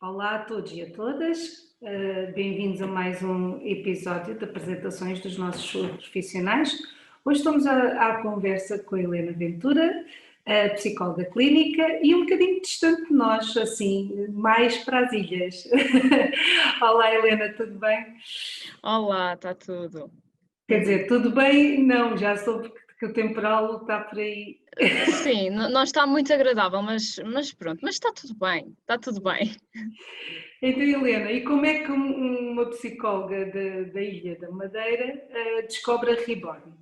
Olá a todos e a todas, bem-vindos a mais um episódio de apresentações dos nossos profissionais. Hoje estamos à conversa com a Helena Ventura, a psicóloga clínica e um bocadinho distante de nós, assim, mais para as ilhas. Olá Helena, tudo bem? Olá, está tudo. Quer dizer, tudo bem? Não, já soube que o temporal está por aí. Sim, não está muito agradável, mas pronto, mas está tudo bem, está tudo bem. Então, Helena, e como é que uma psicóloga da Ilha da Madeira descobre a Reborn?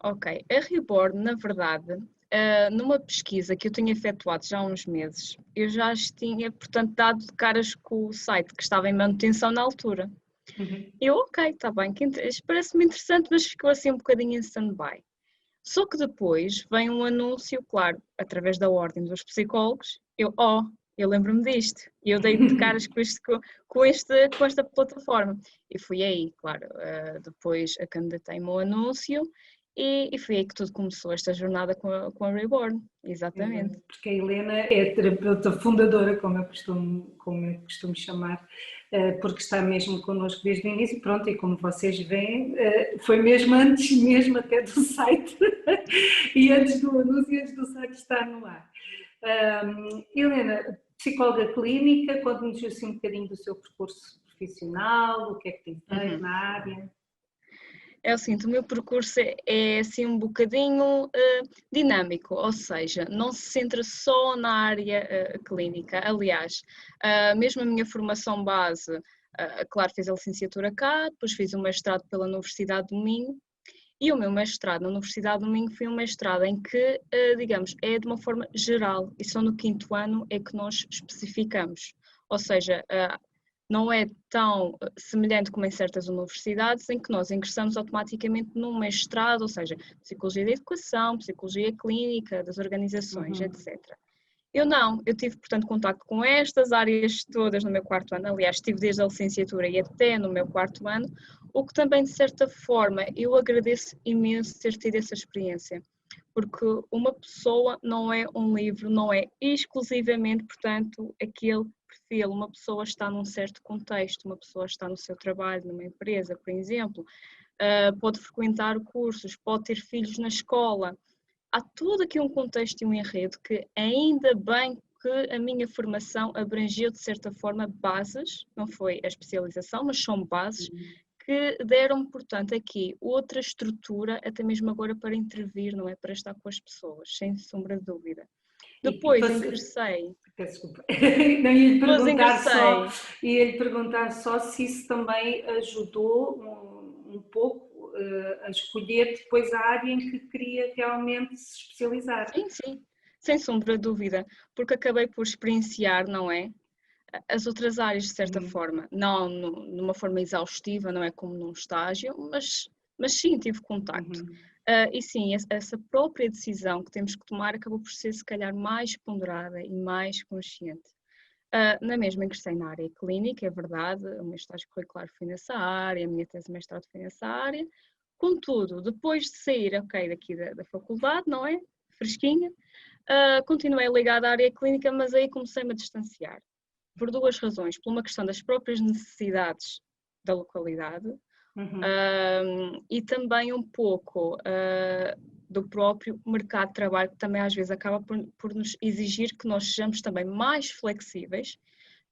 Ok, a Reborn, na verdade, numa pesquisa que eu tinha efetuado já há uns meses, eu já as tinha, portanto, dado de caras com o site que estava em manutenção na altura. Uhum. Eu, ok, está bem, isto parece-me interessante, mas ficou assim um bocadinho em stand-by. Só que depois vem um anúncio, claro, através da Ordem dos Psicólogos, eu lembro-me disto, e eu dei de caras com esta plataforma. E fui aí, claro, depois candidatei-me ao anúncio e foi aí que tudo começou, esta jornada com a Reborn, exatamente. Porque a Helena é a terapeuta fundadora, como eu costumo chamar, porque está mesmo connosco desde o início, pronto, e como vocês veem, foi mesmo antes mesmo até do site, e antes do anúncio e antes do site estar no ar. Helena, psicóloga clínica, conte-nos assim um bocadinho do seu percurso profissional, o que é que tem feito Uhum. na área. É o seguinte, o meu percurso é assim um bocadinho dinâmico, ou seja, não se centra só na área clínica. Aliás, mesmo a minha formação base, claro, fiz a licenciatura cá, depois fiz o mestrado pela Universidade do Minho, e o meu mestrado na Universidade do Minho foi um mestrado em que, digamos, é de uma forma geral, e só no quinto ano é que nós especificamos. Ou seja, não é tão semelhante como em certas universidades, em que nós ingressamos automaticamente num mestrado, ou seja, Psicologia da Educação, Psicologia Clínica, das organizações, Uhum. etc. Eu não, eu tive, portanto, contacto com estas áreas todas no meu quarto ano, aliás, tive desde a licenciatura e até no meu quarto ano, o que também, de certa forma, eu agradeço imenso ter tido essa experiência, porque uma pessoa não é um livro, não é exclusivamente, portanto, aquele perfil, uma pessoa está num certo contexto, uma pessoa está no seu trabalho, numa empresa, por exemplo, pode frequentar cursos, pode ter filhos na escola, há todo aqui um contexto e um enredo que ainda bem que a minha formação abrangeu de certa forma bases, não foi a especialização, mas são bases que deram, portanto, aqui outra estrutura, até mesmo agora para intervir, não é? Para estar com as pessoas, sem sombra de dúvida. E Depois você, ingressei, peço desculpa, não ia-lhe depois perguntar só, ingressei, ia-lhe perguntar só se isso também ajudou um pouco a escolher depois a área em que queria realmente se especializar. sim, sim, sem sombra de dúvida, porque acabei por experienciar, não é? As outras áreas, de certa Uhum. forma, não numa forma exaustiva, não é como num estágio, mas sim tive contacto. Uhum. E sim, essa própria decisão que temos que tomar acabou por ser, se calhar, mais ponderada e mais consciente. Na mesma ingressei na área clínica, é verdade, o meu estágio curricular foi nessa área, a minha tese de mestrado foi nessa área. Contudo, depois de sair, ok, daqui da faculdade, não é? Fresquinha, continuei ligada à área clínica, mas aí comecei-me a distanciar por duas razões. Por uma questão das próprias necessidades da localidade Uhum. e também um pouco do próprio mercado de trabalho, que também às vezes acaba por nos exigir que nós sejamos também mais flexíveis,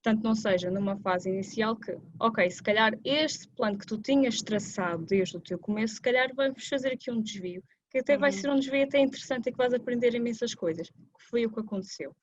tanto não seja numa fase inicial que, ok, se calhar este plano que tu tinhas traçado desde o teu começo, se calhar vamos fazer aqui um desvio, que até vai ser Uhum. um desvio até interessante e que vais aprender imensas coisas, que foi o que aconteceu.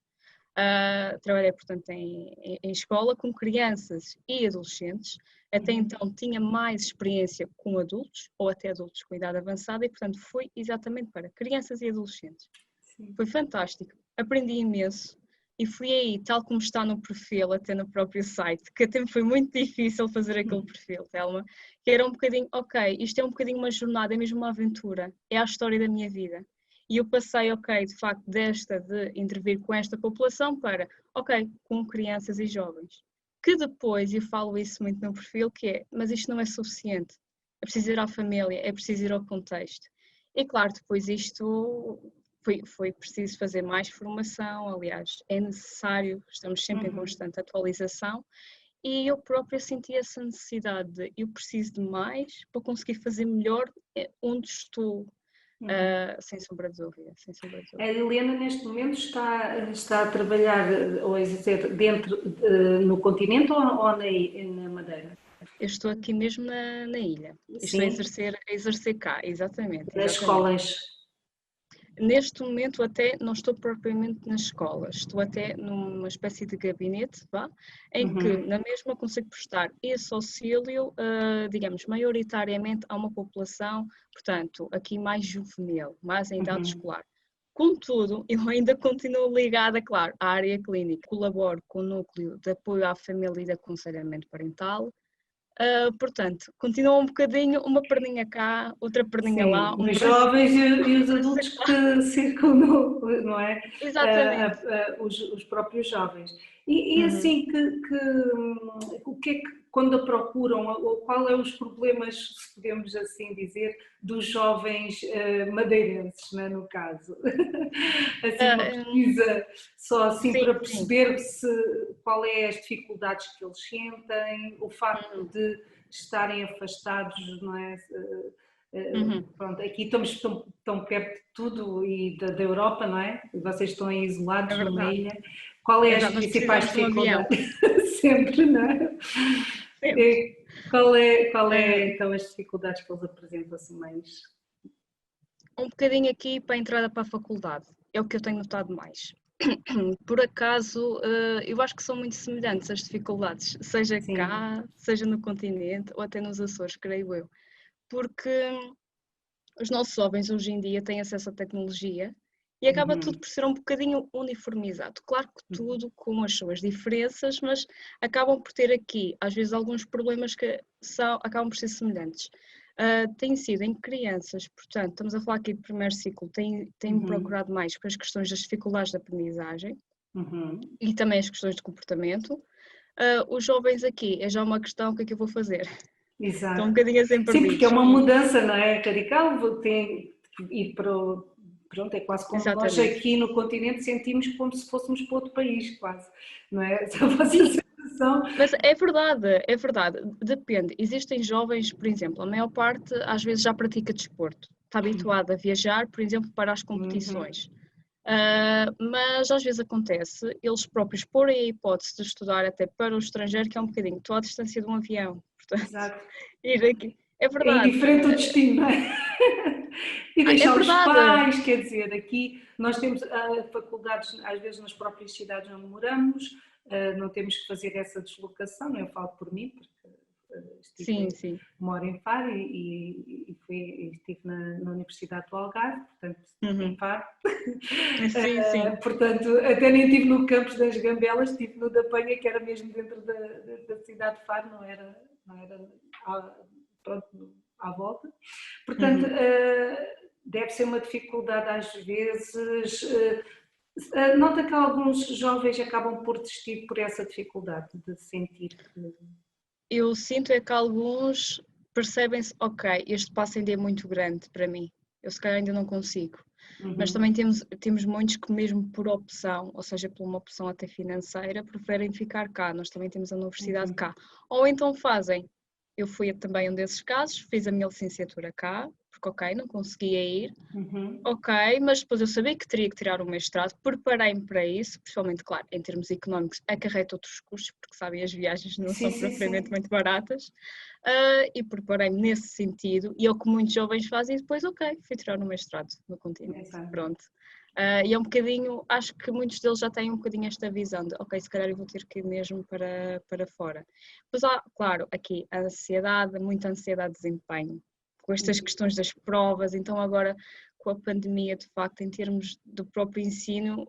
Trabalhei, portanto, em escola com crianças e adolescentes. Até Uhum. então tinha mais experiência com adultos, ou até adultos com idade avançada, e, portanto, fui exatamente para crianças e adolescentes. Sim. Foi fantástico, aprendi imenso. E fui aí, tal como está no perfil, até no próprio site, que até me foi muito difícil fazer aquele perfil, Telma, que era um bocadinho, ok, isto é um bocadinho uma jornada, é mesmo uma aventura, é a história da minha vida. E eu passei, ok, de facto, de intervir com esta população para, ok, com crianças e jovens. Que depois, e eu falo isso muito no perfil, que é, mas isto não é suficiente. É preciso ir à família, é preciso ir ao contexto. E claro, depois isto foi preciso fazer mais formação, aliás, é necessário, estamos sempre em constante atualização, e eu própria senti essa necessidade de eu preciso de mais para conseguir fazer melhor onde estou, sem sombra de dúvida, sem sombra de A dúvida. Helena neste momento está a trabalhar ou a exercer dentro no continente ou na Madeira? Eu estou aqui mesmo na ilha, estou a Sim, exercer cá, exatamente, nas exatamente. escolas. Neste momento até não estou propriamente na escola, estou até numa espécie de gabinete, vá, em que na mesma consigo prestar esse auxílio, digamos, maioritariamente a uma população, portanto, aqui mais juvenil, mais em idade escolar. Contudo, eu ainda continuo ligada, claro, à área clínica. Colaboro com o núcleo de apoio à família e de aconselhamento parental. Portanto, continua um bocadinho, uma perninha cá, outra perninha lá, Sim, um os braço. jovens e os adultos que circundam, não é? Exatamente. Os próprios jovens. E assim, o que é que, quando a procuram, qual é os problemas, se podemos assim dizer, dos jovens madeirenses, não é, no caso? Assim, uma pesquisa só assim Sim, para sim. perceber qual é as dificuldades que eles sentem, o facto de estarem afastados, não é? Pronto, aqui estamos tão perto de tudo e da Europa, não é? Vocês estão aí É isolados numa verdade. ilha. Qual é É as verdade, nós principais precisamos de um avião. dificuldades? Sempre, não é? Sempre. Qual é então as dificuldades que eles apresentam assim mais? Um bocadinho aqui para a entrada para a faculdade. É o que eu tenho notado mais. Por acaso, eu acho que são muito semelhantes as dificuldades, seja Sim. cá, seja no continente ou até nos Açores, creio eu. Porque os nossos jovens hoje em dia têm acesso à tecnologia e acaba tudo por ser um bocadinho uniformizado. Claro que tudo com as suas diferenças, mas acabam por ter aqui, às vezes, alguns problemas que acabam por ser semelhantes. Tem sido em crianças, portanto, estamos a falar aqui de primeiro ciclo, tem procurado mais com as questões das dificuldades da aprendizagem e também as questões de comportamento. Os jovens aqui, é já uma questão, o que é que eu vou fazer? Estão um Exato. bocadinho assim Sim, porque é perdidos. uma mudança, não é? Radical, tem que ir para pronto, é quase como nós Exatamente. aqui no continente sentimos como se fôssemos para outro país, quase, não é? Essa é a vossa Sim, sensação. mas é verdade, é verdade. Depende. Existem jovens, por exemplo, a maior parte às vezes já pratica desporto. Está habituado a viajar, por exemplo, para as competições. Mas às vezes acontece eles próprios porem a hipótese de estudar até para o estrangeiro, que é um bocadinho, estou à distância de um avião, portanto, Exato. ir aqui. É É verdade. indiferente o destino, não é? E É deixar os verdade. pais, quer dizer, aqui nós temos faculdades, às vezes nas próprias cidades onde moramos, não temos que fazer essa deslocação, não eu falo por mim, porque Sim, sim. moro em Faro e estive na Universidade do Algarve, portanto, em Faro. Sim, sim. Portanto, até nem estive no campus das Gambelas, estive no da Penha, que era mesmo dentro da cidade de Faro, não era pronto, à volta. Portanto, deve ser uma dificuldade às vezes. Nota que alguns jovens acabam por desistir por essa dificuldade de sentir que. Eu sinto é que alguns percebem-se, ok, este passo ainda é muito grande para mim, eu se calhar ainda não consigo. Mas também temos muitos que mesmo por opção, ou seja, por uma opção até financeira, preferem ficar cá. Nós também temos a universidade cá. Ou então fazem, eu fui também um desses casos, fiz a minha licenciatura cá, porque ok, não conseguia ir, ok, mas depois eu sabia que teria que tirar o mestrado, preparei-me para isso, principalmente, claro, em termos económicos, acarreta outros custos, porque sabem, as viagens não Sim, são sim, propriamente sim. muito baratas, e preparei-me nesse sentido, e é o que muitos jovens fazem, e depois, ok, fui tirar o mestrado no continente, Exato. pronto. E é um bocadinho, acho que muitos deles já têm um bocadinho esta visão de, ok, se calhar eu vou ter que ir mesmo para fora. Pois há, claro, aqui a ansiedade, muita ansiedade de desempenho, com estas questões das provas, então agora com a pandemia, de facto, em termos do próprio ensino,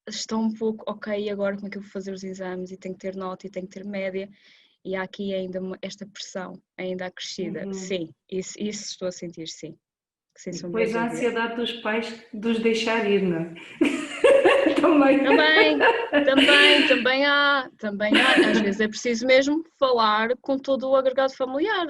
estão um pouco, ok, agora como é que eu vou fazer os exames e tenho que ter nota e tenho que ter média, e há aqui ainda esta pressão ainda acrescida. Sim, isso estou a sentir, sim, sem E sombra de depois a dúvida. ansiedade dos pais de os deixar ir, não é? Também. Também, Também há. Às vezes é preciso mesmo falar com todo o agregado familiar.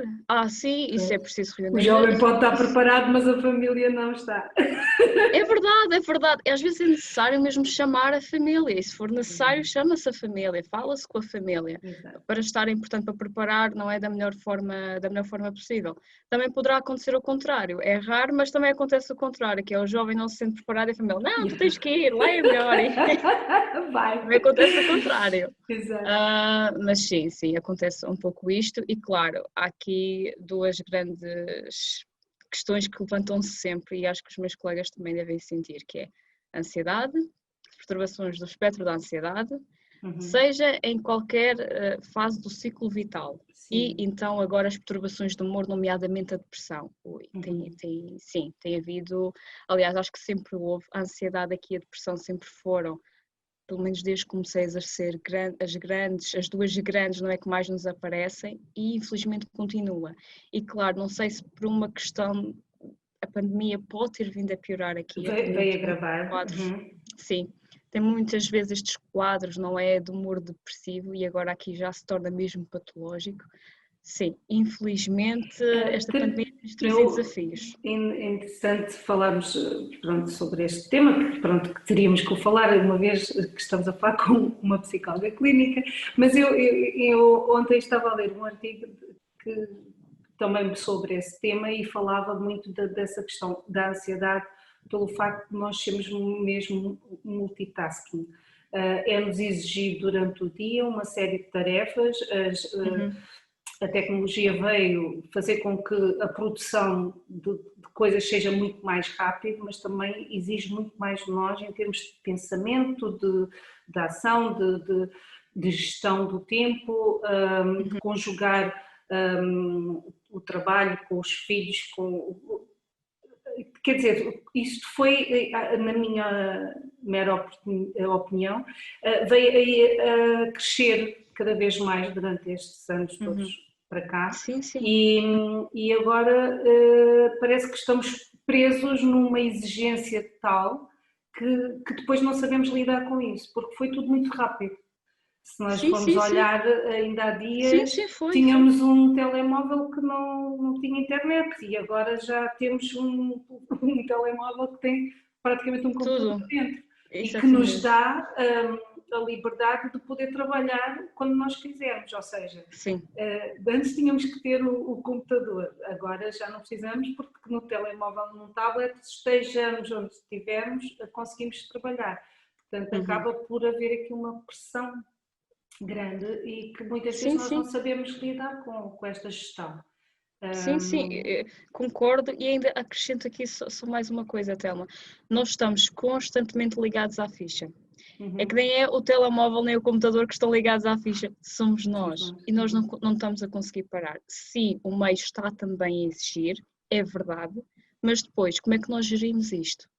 Sim, isso é preciso O reunir. jovem pode estar preparado, mas a família não está. É verdade, é verdade. Às vezes é necessário mesmo chamar a família. E se for necessário, chama-se a família, fala-se com a família. Exato. Para estarem, portanto, para preparar, não é da melhor forma possível. Também poderá acontecer o contrário. É raro, mas também acontece o contrário, que é o jovem não se sente preparado e a família, não, tu tens que ir, lá é melhor. Vai. Também acontece o contrário. Exato. Mas sim, acontece um pouco isto. E claro, há aqui duas grandes questões que levantam-se sempre e acho que os meus colegas também devem sentir, que é a ansiedade, perturbações do espectro da ansiedade, seja em qualquer fase do ciclo vital. Sim. E então agora as perturbações do humor, nomeadamente a depressão. Tem havido, aliás, acho que sempre houve, a ansiedade aqui e a depressão sempre foram, pelo menos desde que comecei a exercer, as duas grandes não é que mais nos aparecem e infelizmente continua. E claro, não sei se por uma questão, a pandemia pode ter vindo a piorar aqui. Veio agravar. Quadros. Sim, tem muitas vezes estes quadros, não é, de humor depressivo e agora aqui já se torna mesmo patológico. Sim, infelizmente esta pandemia tem trazido desafios. É interessante falarmos sobre este tema, que teríamos que o falar uma vez que estamos a falar com uma psicóloga clínica, mas eu ontem estava a ler um artigo que também sobre esse tema e falava muito dessa questão da ansiedade pelo facto de nós sermos mesmo multitasking. É-nos exigido durante o dia uma série de tarefas, a tecnologia veio fazer com que a produção de coisas seja muito mais rápida, mas também exige muito mais de nós em termos de pensamento, de ação, de gestão do tempo, de conjugar o trabalho com os filhos, quer dizer, isto foi, na minha mera opinião, veio a crescer cada vez mais durante estes anos todos para cá. Sim. E agora parece que estamos presos numa exigência tal que depois não sabemos lidar com isso, porque foi tudo muito rápido. Se nós formos olhar, ainda há dias tínhamos um telemóvel que não tinha internet e agora já temos um telemóvel que tem praticamente um computador dentro e que nos dá a liberdade de poder trabalhar quando nós quisermos, ou seja, antes tínhamos que ter o computador, agora já não precisamos porque no telemóvel, num tablet, estejamos onde estivermos, conseguimos trabalhar. Portanto, acaba por haver aqui uma pressão grande e que muitas vezes nós não sabemos lidar com esta gestão. Sim, concordo e ainda acrescento aqui só mais uma coisa, Telma. Nós estamos constantemente ligados à ficha. É que nem é o telemóvel nem o computador que estão ligados à ficha, somos nós. E nós não estamos a conseguir parar. Sim, o meio está também a exigir, é verdade, mas depois, como é que nós gerimos isto?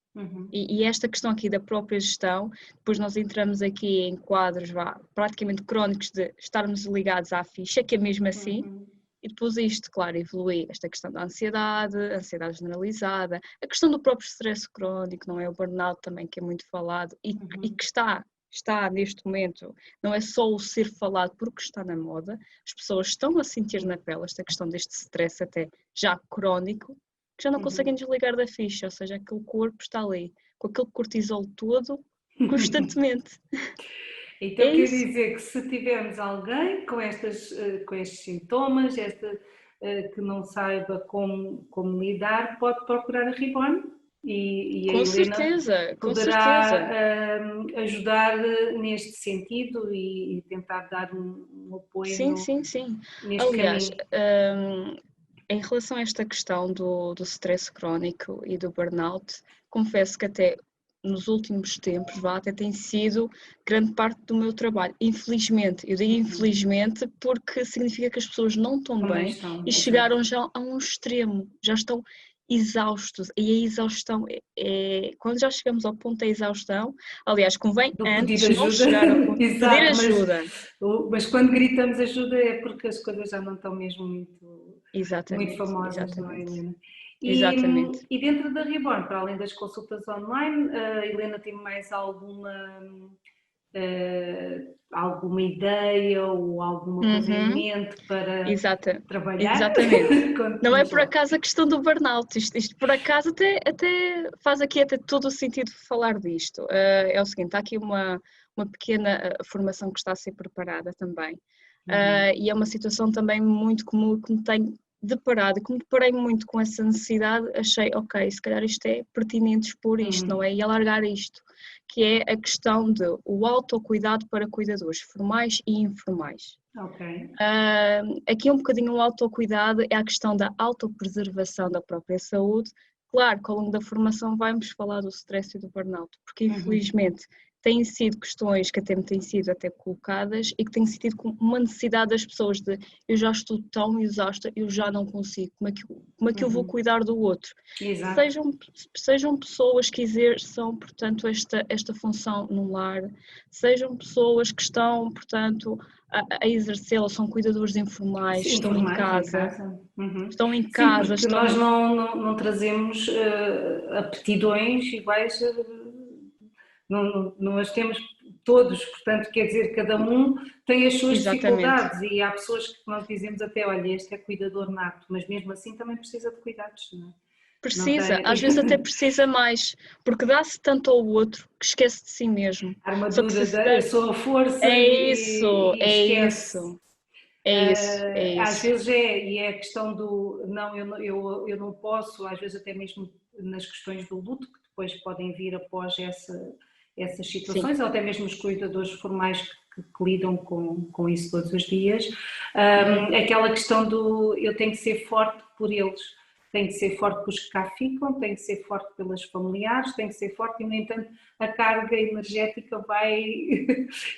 E esta questão aqui da própria gestão, depois nós entramos aqui em quadros praticamente crónicos de estarmos ligados à ficha, que é mesmo assim, e depois isto, claro, evolui esta questão da ansiedade, a ansiedade generalizada, a questão do próprio stress crónico, não é? O burnout também, que é muito falado e que está neste momento, não é só o ser falado porque está na moda, as pessoas estão a sentir na pele esta questão deste stress até já crónico, que já não conseguem desligar da ficha, ou seja, aquele corpo está ali, com aquele cortisol todo, constantemente. Então quer dizer que se tivermos alguém com estes sintomas, que não saiba como lidar, pode procurar a Reborn e a Helena poderá ajudar neste sentido e tentar dar um apoio Sim. neste Aliás, caminho. Em relação a esta questão do stress crónico e do burnout, confesso que até nos últimos tempos até tem sido grande parte do meu trabalho. Infelizmente, eu digo infelizmente porque significa que as pessoas não estão bem e chegaram já a um extremo, já estão exaustos e a exaustão quando já chegamos ao ponto da exaustão, aliás, convém antes não chegar ao ponto de pedir ajuda. Mas quando gritamos ajuda é porque as coisas já não estão mesmo muito famosas, não é, Helena? Exatamente. E dentro da Reborn, para além das consultas online, a Helena tem mais alguma alguma ideia ou alguma coisa em mente para trabalhar? Exatamente. Não é por acaso a questão do burnout. Isto por acaso até faz aqui até todo o sentido falar disto. É o seguinte, há aqui uma pequena formação que está a ser preparada também. E é uma situação também muito comum que me tenho deparado, e como deparei muito com essa necessidade, achei, ok, se calhar isto é pertinente expor isto, não é? E alargar isto, que é a questão do autocuidado para cuidadores formais e informais. Ok. Aqui um bocadinho o autocuidado é a questão da autopreservação da própria saúde. Claro que ao longo da formação vamos falar do stress e do burnout, porque infelizmente têm sido questões que até me têm sido até colocadas e que têm sido com uma necessidade das pessoas de eu já estou tão exausta, eu já não consigo, como é que eu vou cuidar do outro? Exato. Sejam pessoas que exerçam, portanto, esta função no lar, sejam pessoas que estão, portanto, a exercê-la, são cuidadores informais, Sim, estão em casa. Estão em Sim, casa, porque nós não trazemos aptidões iguais, não as temos todos, portanto, quer dizer, cada um tem as suas dificuldades e há pessoas que nós dizemos até, olha, este é cuidador nato, mas mesmo assim também precisa de cuidados, não é? Precisa, às vezes até precisa mais, porque dá-se tanto ao outro que esquece de si mesmo. A armadura eu sou a força é e esquece. Às isso. vezes é a questão do não, eu não posso, às vezes até mesmo nas questões do luto, que depois podem vir após essas situações, ou até mesmo os cuidadores formais que lidam com isso todos os dias, aquela questão do eu tenho que ser forte por eles, tenho que ser forte pelos que cá ficam, tenho que ser forte pelas familiares, tenho que ser forte e, no entanto, a carga energética vai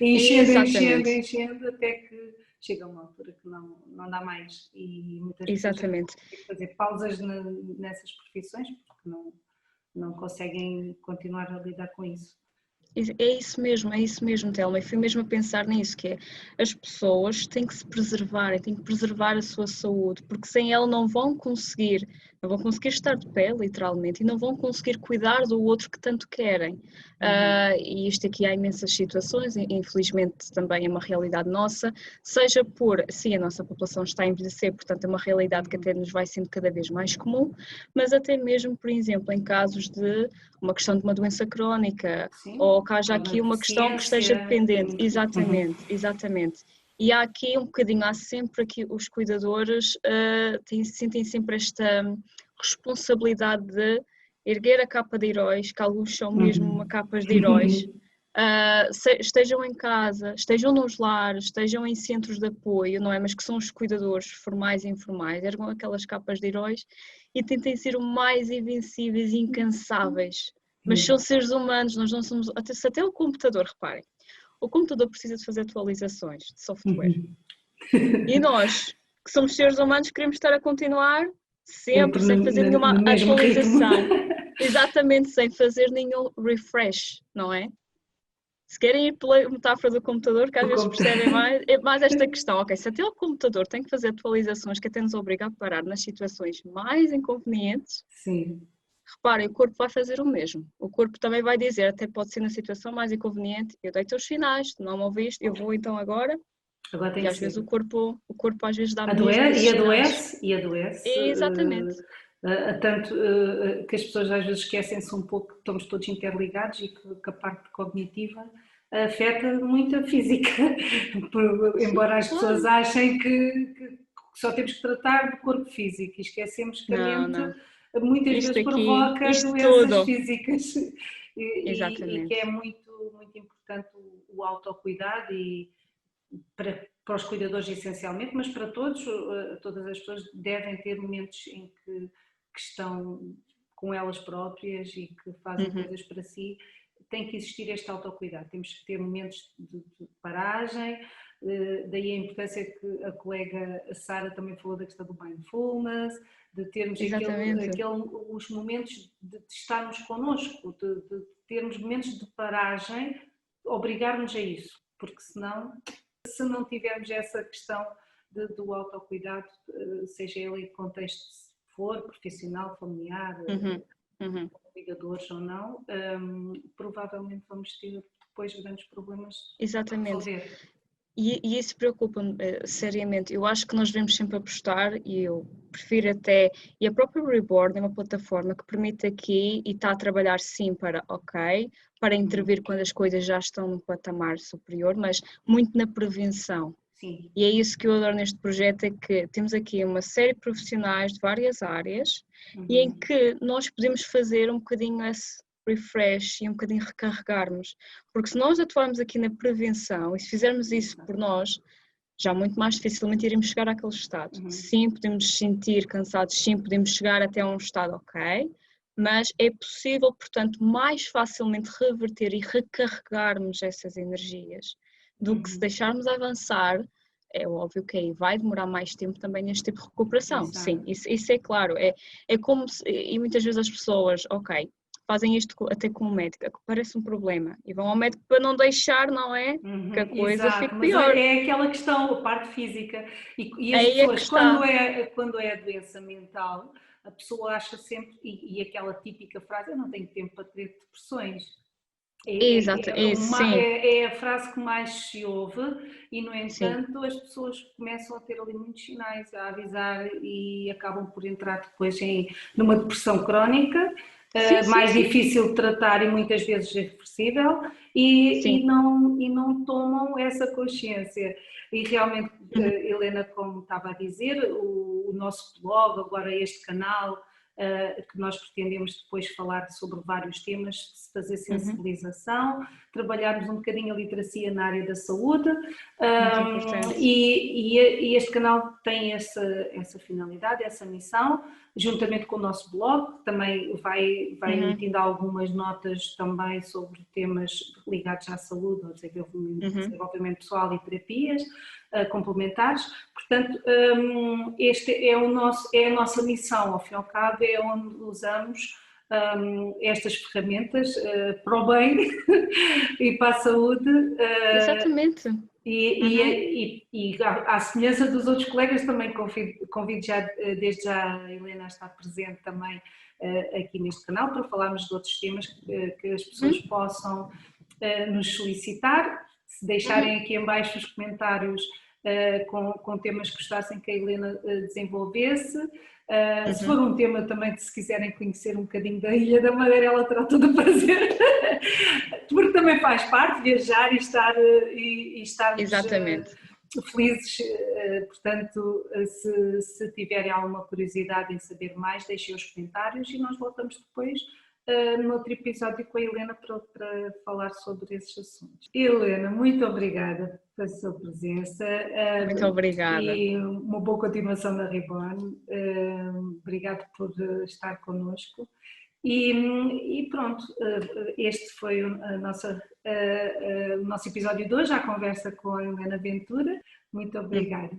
enchendo até que chega a uma altura que não dá mais e muitas pessoas têm que fazer pausas nessas profissões porque não conseguem continuar a lidar com isso. É isso mesmo, Telma, e fui mesmo a pensar nisso, que é, as pessoas têm que se preservar, têm que preservar a sua saúde, porque sem ela não vão conseguir estar de pé, literalmente, e não vão conseguir cuidar do outro que tanto querem. E isto aqui há imensas situações, infelizmente também é uma realidade nossa, seja por, sim, a nossa população está a envelhecer, portanto é uma realidade que até nos vai sendo cada vez mais comum, mas até mesmo, por exemplo, em casos de uma questão de uma doença crónica, sim, ou que haja aqui uma questão que esteja dependente. Exatamente. E há aqui um bocadinho, há sempre aqui os cuidadores sentem sempre esta responsabilidade de erguer a capa de heróis, que alguns são mesmo uma capa de heróis, estejam em casa, estejam nos lares, estejam em centros de apoio, não é? Mas que são os cuidadores formais e informais, ergam aquelas capas de heróis e tentem ser o mais invencíveis e incansáveis. Mas são seres humanos, nós não somos. Até o computador, reparem, o computador precisa de fazer atualizações de software. E nós, que somos seres humanos, queremos estar a continuar sempre sem fazer nenhuma atualização. Exatamente, sem fazer nenhum refresh, não é? Se querem ir pela metáfora do computador, que às vezes percebem mais, é mais esta questão. Ok, se até o computador tem que fazer atualizações que até nos obriga a parar nas situações mais inconvenientes, sim. Reparem, o corpo vai fazer o mesmo. O corpo também vai dizer, até pode ser na situação mais inconveniente, eu dei-te os sinais, não me ouviste, eu vou então agora. Agora e às vezes o corpo às vezes dá mesmo adoece. Exatamente. Tanto que as pessoas às vezes esquecem-se um pouco que estamos todos interligados e que a parte cognitiva afeta muito a física, embora as pessoas achem que só temos que tratar do corpo físico e esquecemos que a mente muitas vezes provoca doenças físicas e que é muito, muito importante o autocuidado e para os cuidadores essencialmente, mas para todas as pessoas devem ter momentos em que estão com elas próprias e que fazem coisas para si. Tem que existir este autocuidado, temos que ter momentos de paragem, daí a importância que a colega Sara também falou da questão do mindfulness, de termos os momentos de estarmos connosco, de termos momentos de paragem, obrigar-nos a isso, porque senão, se não tivermos essa questão do autocuidado, seja ele em contexto for, profissional, familiar, cuidadores ou não, provavelmente vamos ter depois grandes problemas a Exatamente. resolver. E isso preocupa-me seriamente. Eu acho que nós devemos sempre apostar, e eu prefiro até, e a própria Reborn é uma plataforma que permite aqui e está a trabalhar sim para para intervir quando as coisas já estão num patamar superior, mas muito na prevenção. Sim. E é isso que eu adoro neste projeto, é que temos aqui uma série de profissionais de várias áreas e em que nós podemos fazer um bocadinho esse refresh e um bocadinho recarregarmos, porque se nós atuarmos aqui na prevenção e se fizermos isso por nós, já muito mais dificilmente iremos chegar àquele estado. Sim, podemos nos sentir cansados, sim, podemos chegar até a um estado mas é possível, portanto, mais facilmente reverter e recarregarmos essas energias do que se deixarmos avançar. É óbvio que aí vai demorar mais tempo também neste tipo de recuperação. Exato. Sim, isso é claro. É como se, e muitas vezes as pessoas, fazem isto até com o médico, que parece um problema, e vão ao médico para não deixar, não é? Que a coisa Exato, fique mas pior. é aquela questão, a parte física, e as Aí é que pessoas, está. quando é doença mental, a pessoa acha sempre, e aquela típica frase, eu não tenho tempo para ter depressões. Exato, sim, É a frase que mais se ouve e, no sim. entanto, as pessoas começam a ter ali muitos sinais a avisar e acabam por entrar depois numa depressão crónica, mais difícil de tratar e muitas vezes irreversível, e não tomam essa consciência. E realmente, Helena, como estava a dizer, o nosso blog, agora este canal, que nós pretendemos depois falar sobre vários temas, fazer sensibilização, trabalharmos um bocadinho a literacia na área da saúde, e este canal tem essa finalidade, essa missão, juntamente com o nosso blog, também vai emitindo algumas notas também sobre temas ligados à saúde, ao desenvolvimento pessoal e terapias complementares. Portanto, este é a nossa missão, ao fim e ao cabo, é onde usamos estas ferramentas para o bem e para a saúde. Exatamente. E à semelhança dos outros colegas, também convido já, desde já a Helena a estar presente também aqui neste canal para falarmos de outros temas que as pessoas possam nos solicitar. Se deixarem aqui em baixo os comentários com temas que gostassem que a Helena desenvolvesse. Se for um tema também que se quiserem conhecer um bocadinho da Ilha da Madeira, ela terá todo o prazer, porque também faz parte viajar e estarmos felizes. Portanto, se tiverem alguma curiosidade em saber mais, deixem os comentários e nós voltamos depois no outro episódio com a Helena para falar sobre esses assuntos. Helena, muito obrigada pela sua presença. Muito obrigada. E uma boa continuação na Reborn. Obrigado por estar connosco. E pronto, este foi o nosso episódio de hoje, a conversa com a Helena Ventura. Muito obrigada.